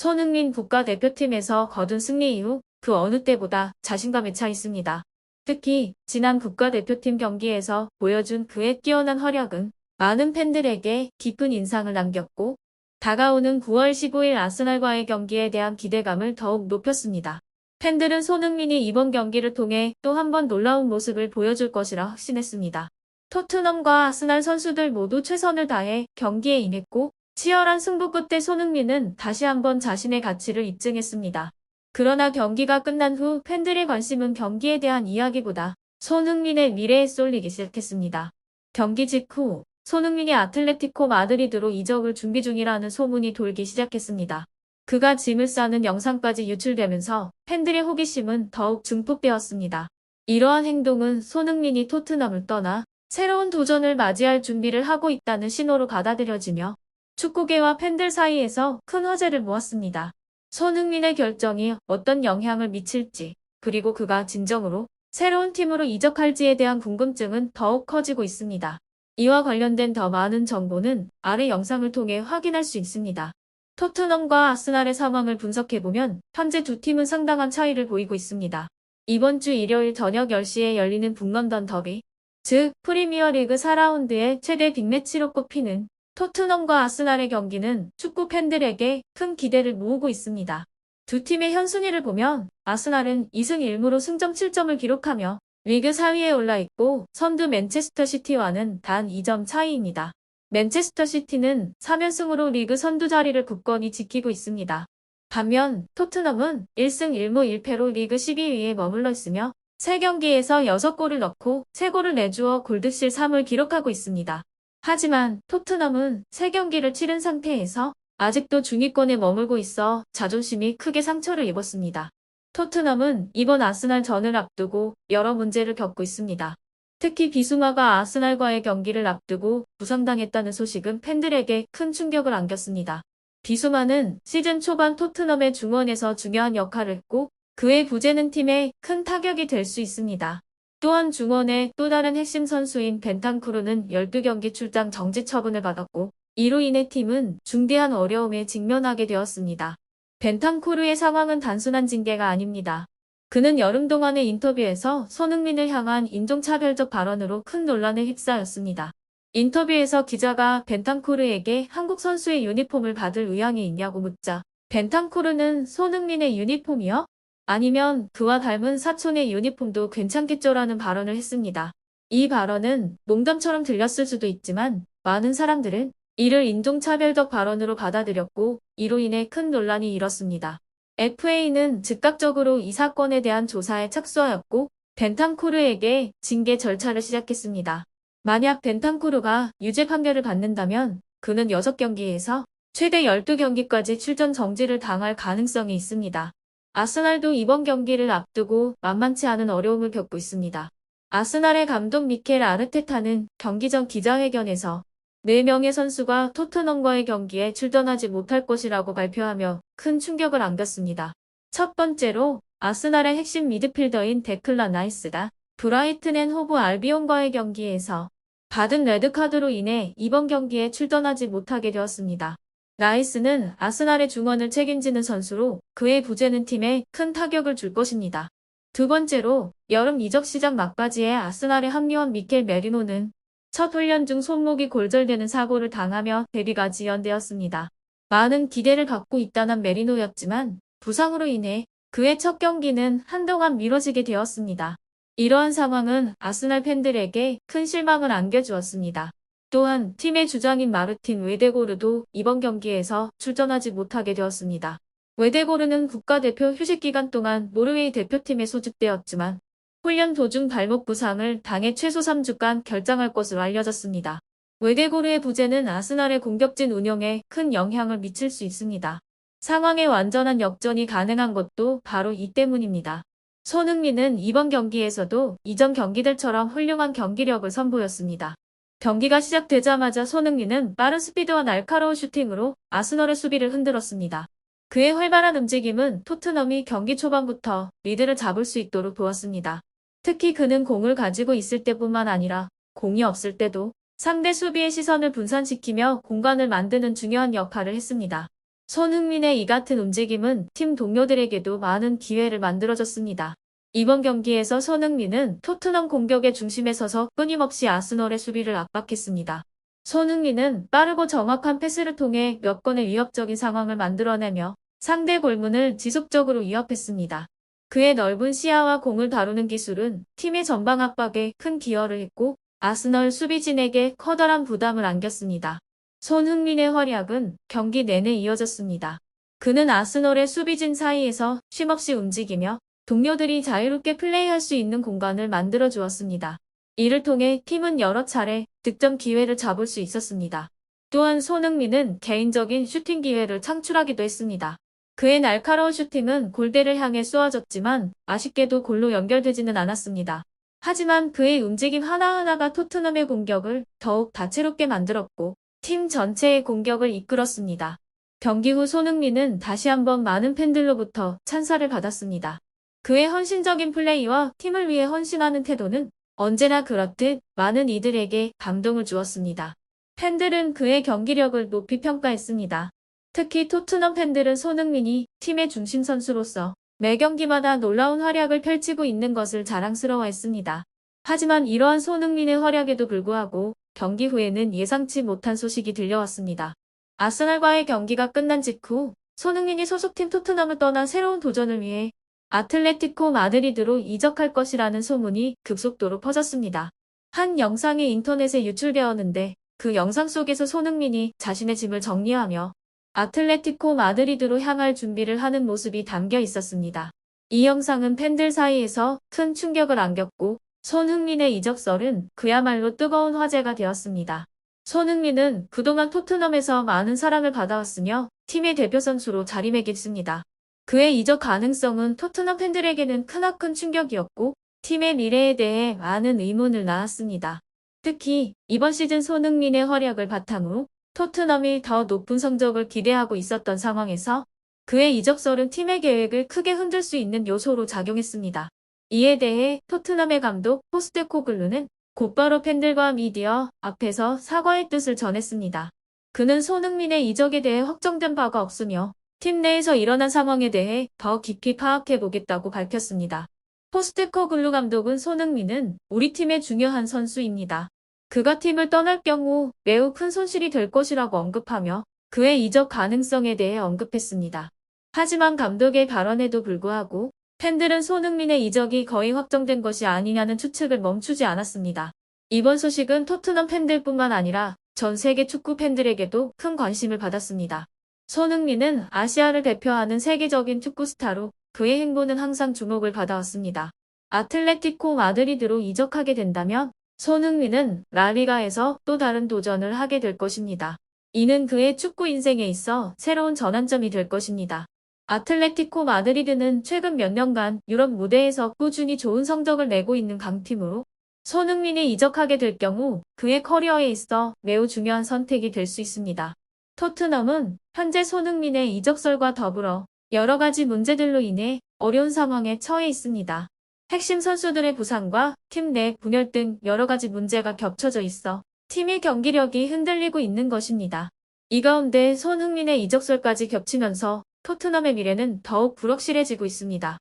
손흥민 국가대표팀에서 거둔 승리 이후 그 어느 때보다 자신감에 차 있습니다. 특히 지난 국가대표팀 경기에서 보여준 그의 뛰어난 활약은 많은 팬들에게 깊은 인상을 남겼고 다가오는 9월 15일 아스날과의 경기에 대한 기대감을 더욱 높였습니다. 팬들은 손흥민이 이번 경기를 통해 또 한 번 놀라운 모습을 보여줄 것이라 확신했습니다. 토트넘과 아스날 선수들 모두 최선을 다해 경기에 임했고 치열한 승부 끝에 손흥민은 다시 한번 자신의 가치를 입증했습니다. 그러나 경기가 끝난 후 팬들의 관심은 경기에 대한 이야기보다 손흥민의 미래에 쏠리기 시작했습니다. 경기 직후 손흥민이 아틀레티코 마드리드로 이적을 준비 중이라는 소문이 돌기 시작했습니다. 그가 짐을 싸는 영상까지 유출되면서 팬들의 호기심은 더욱 증폭되었습니다. 이러한 행동은 손흥민이 토트넘을 떠나 새로운 도전을 맞이할 준비를 하고 있다는 신호로 받아들여지며 축구계와 팬들 사이에서 큰 화제를 모았습니다. 손흥민의 결정이 어떤 영향을 미칠지, 그리고 그가 진정으로 새로운 팀으로 이적할지에 대한 궁금증은 더욱 커지고 있습니다. 이와 관련된 더 많은 정보는 아래 영상을 통해 확인할 수 있습니다. 토트넘과 아스날의 상황을 분석해보면 현재 두 팀은 상당한 차이를 보이고 있습니다. 이번 주 일요일 저녁 10시에 열리는 북런던 더비, 즉 프리미어리그 4라운드의 최대 빅매치로 꼽히는 토트넘과 아스날의 경기는 축구 팬들에게 큰 기대를 모으고 있습니다. 두 팀의 현순위를 보면 아스날은 2승 1무로 승점 7점을 기록하며 리그 4위에 올라있고 선두 맨체스터 시티와는 단 2점 차이입니다. 맨체스터 시티는 3연승으로 리그 선두 자리를 굳건히 지키고 있습니다. 반면 토트넘은 1승 1무 1패로 리그 12위에 머물러 있으며 3경기에서 6골을 넣고 3골을 내주어 골드실 3을 기록하고 있습니다. 하지만 토트넘은 3경기를 치른 상태에서 아직도 중위권에 머물고 있어 자존심이 크게 상처를 입었습니다. 토트넘은 이번 아스날전을 앞두고 여러 문제를 겪고 있습니다. 특히 비수마가 아스날과의 경기를 앞두고 부상당했다는 소식은 팬들에게 큰 충격을 안겼습니다. 비수마는 시즌 초반 토트넘의 중원에서 중요한 역할을 했고 그의 부재는 팀에 큰 타격이 될 수 있습니다. 또한 중원의 또 다른 핵심 선수인 벤탄쿠르는 12경기 출장 정지 처분을 받았고 이로 인해 팀은 중대한 어려움에 직면하게 되었습니다. 벤탄쿠르의 상황은 단순한 징계가 아닙니다. 그는 여름 동안의 인터뷰에서 손흥민을 향한 인종차별적 발언으로 큰 논란에 휩싸였습니다. 인터뷰에서 기자가 벤탄쿠르에게 한국 선수의 유니폼을 받을 의향이 있냐고 묻자 벤탄쿠르는 손흥민의 유니폼이요? 아니면 그와 닮은 사촌의 유니폼도 괜찮겠죠라는 발언을 했습니다. 이 발언은 농담처럼 들렸을 수도 있지만 많은 사람들은 이를 인종차별적 발언으로 받아들였고 이로 인해 큰 논란이 일었습니다. FA는 즉각적으로 이 사건에 대한 조사에 착수하였고 벤탄쿠르에게 징계 절차를 시작했습니다. 만약 벤탄쿠르가 유죄 판결을 받는다면 그는 6경기에서 최대 12경기까지 출전 정지를 당할 가능성이 있습니다. 아스날도 이번 경기를 앞두고 만만치 않은 어려움을 겪고 있습니다. 아스날의 감독 미켈 아르테타는 경기 전 기자회견에서 4명의 선수가 토트넘과의 경기에 출전하지 못할 것이라고 발표하며 큰 충격을 안겼습니다. 첫 번째로 아스날의 핵심 미드필더인 데클란 라이스가 브라이튼 앤 호브 알비온과의 경기에서 받은 레드카드로 인해 이번 경기에 출전하지 못하게 되었습니다. 라이스는 아스날의 중원을 책임지는 선수로 그의 부재는 팀에 큰 타격을 줄 것입니다. 두 번째로 여름 이적 시장 막바지에 아스날에 합류한 미켈 메리노는 첫 훈련 중 손목이 골절되는 사고를 당하며 데뷔가 지연되었습니다. 많은 기대를 갖고 입단한 메리노였지만 부상으로 인해 그의 첫 경기는 한동안 미뤄지게 되었습니다. 이러한 상황은 아스날 팬들에게 큰 실망을 안겨주었습니다. 또한 팀의 주장인 마르틴 웨데고르도 이번 경기에서 출전하지 못하게 되었습니다. 웨데고르는 국가대표 휴식 기간 동안 노르웨이 대표팀에 소집되었지만 훈련 도중 발목 부상을 당해 최소 3주간 결장할 것으로 알려졌습니다. 웨데고르의 부재는 아스날의 공격진 운영에 큰 영향을 미칠 수 있습니다. 상황의 완전한 역전이 가능한 것도 바로 이 때문입니다. 손흥민은 이번 경기에서도 이전 경기들처럼 훌륭한 경기력을 선보였습니다. 경기가 시작되자마자 손흥민은 빠른 스피드와 날카로운 슈팅으로 아스널의 수비를 흔들었습니다. 그의 활발한 움직임은 토트넘이 경기 초반부터 리드를 잡을 수 있도록 도왔습니다. 특히 그는 공을 가지고 있을 때뿐만 아니라 공이 없을 때도 상대 수비의 시선을 분산시키며 공간을 만드는 중요한 역할을 했습니다. 손흥민의 이 같은 움직임은 팀 동료들에게도 많은 기회를 만들어줬습니다. 이번 경기에서 손흥민은 토트넘 공격의 중심에 서서 끊임없이 아스널의 수비를 압박했습니다. 손흥민은 빠르고 정확한 패스를 통해 몇 건의 위협적인 상황을 만들어내며 상대 골문을 지속적으로 위협했습니다. 그의 넓은 시야와 공을 다루는 기술은 팀의 전방 압박에 큰 기여를 했고 아스널 수비진에게 커다란 부담을 안겼습니다. 손흥민의 활약은 경기 내내 이어졌습니다. 그는 아스널의 수비진 사이에서 쉼없이 움직이며 동료들이 자유롭게 플레이할 수 있는 공간을 만들어 주었습니다. 이를 통해 팀은 여러 차례 득점 기회를 잡을 수 있었습니다. 또한 손흥민은 개인적인 슈팅 기회를 창출하기도 했습니다. 그의 날카로운 슈팅은 골대를 향해 쏘아졌지만 아쉽게도 골로 연결되지는 않았습니다. 하지만 그의 움직임 하나하나가 토트넘의 공격을 더욱 다채롭게 만들었고 팀 전체의 공격을 이끌었습니다. 경기 후 손흥민은 다시 한번 많은 팬들로부터 찬사를 받았습니다. 그의 헌신적인 플레이와 팀을 위해 헌신하는 태도는 언제나 그렇듯 많은 이들에게 감동을 주었습니다. 팬들은 그의 경기력을 높이 평가했습니다. 특히 토트넘 팬들은 손흥민이 팀의 중심 선수로서 매 경기마다 놀라운 활약을 펼치고 있는 것을 자랑스러워했습니다. 하지만 이러한 손흥민의 활약에도 불구하고 경기 후에는 예상치 못한 소식이 들려왔습니다. 아스날과의 경기가 끝난 직후 손흥민이 소속팀 토트넘을 떠나 새로운 도전을 위해 아틀레티코 마드리드로 이적할 것이라는 소문이 급속도로 퍼졌습니다. 한 영상이 인터넷에 유출되었는데 그 영상 속에서 손흥민이 자신의 짐을 정리하며 아틀레티코 마드리드로 향할 준비를 하는 모습이 담겨 있었습니다. 이 영상은 팬들 사이에서 큰 충격을 안겼고 손흥민의 이적설은 그야말로 뜨거운 화제가 되었습니다. 손흥민은 그동안 토트넘에서 많은 사랑을 받아왔으며 팀의 대표 선수로 자리매김했습니다. 그의 이적 가능성은 토트넘 팬들에게는 크나큰 충격이었고 팀의 미래에 대해 많은 의문을 낳았습니다. 특히 이번 시즌 손흥민의 활약을 바탕으로 토트넘이 더 높은 성적을 기대하고 있었던 상황에서 그의 이적설은 팀의 계획을 크게 흔들 수 있는 요소로 작용했습니다. 이에 대해 토트넘의 감독 포스테코글루는 곧바로 팬들과 미디어 앞에서 사과의 뜻을 전했습니다. 그는 손흥민의 이적에 대해 확정된 바가 없으며 팀 내에서 일어난 상황에 대해 더 깊이 파악해 보겠다고 밝혔습니다. 포스테코글루 감독은 손흥민은 우리 팀의 중요한 선수입니다. 그가 팀을 떠날 경우 매우 큰 손실이 될 것이라고 언급하며 그의 이적 가능성에 대해 언급했습니다. 하지만 감독의 발언에도 불구하고 팬들은 손흥민의 이적이 거의 확정된 것이 아니냐는 추측을 멈추지 않았습니다. 이번 소식은 토트넘 팬들뿐만 아니라 전 세계 축구 팬들에게도 큰 관심을 받았습니다. 손흥민은 아시아를 대표하는 세계적인 축구 스타로 그의 행보는 항상 주목을 받아왔습니다. 아틀레티코 마드리드로 이적하게 된다면 손흥민은 라리가에서 또 다른 도전을 하게 될 것입니다. 이는 그의 축구 인생에 있어 새로운 전환점이 될 것입니다. 아틀레티코 마드리드는 최근 몇 년간 유럽 무대에서 꾸준히 좋은 성적을 내고 있는 강팀으로 손흥민이 이적하게 될 경우 그의 커리어에 있어 매우 중요한 선택이 될 수 있습니다. 토트넘은 현재 손흥민의 이적설과 더불어 여러 가지 문제들로 인해 어려운 상황에 처해 있습니다. 핵심 선수들의 부상과 팀 내 분열 등 여러 가지 문제가 겹쳐져 있어 팀의 경기력이 흔들리고 있는 것입니다. 이 가운데 손흥민의 이적설까지 겹치면서 토트넘의 미래는 더욱 불확실해지고 있습니다.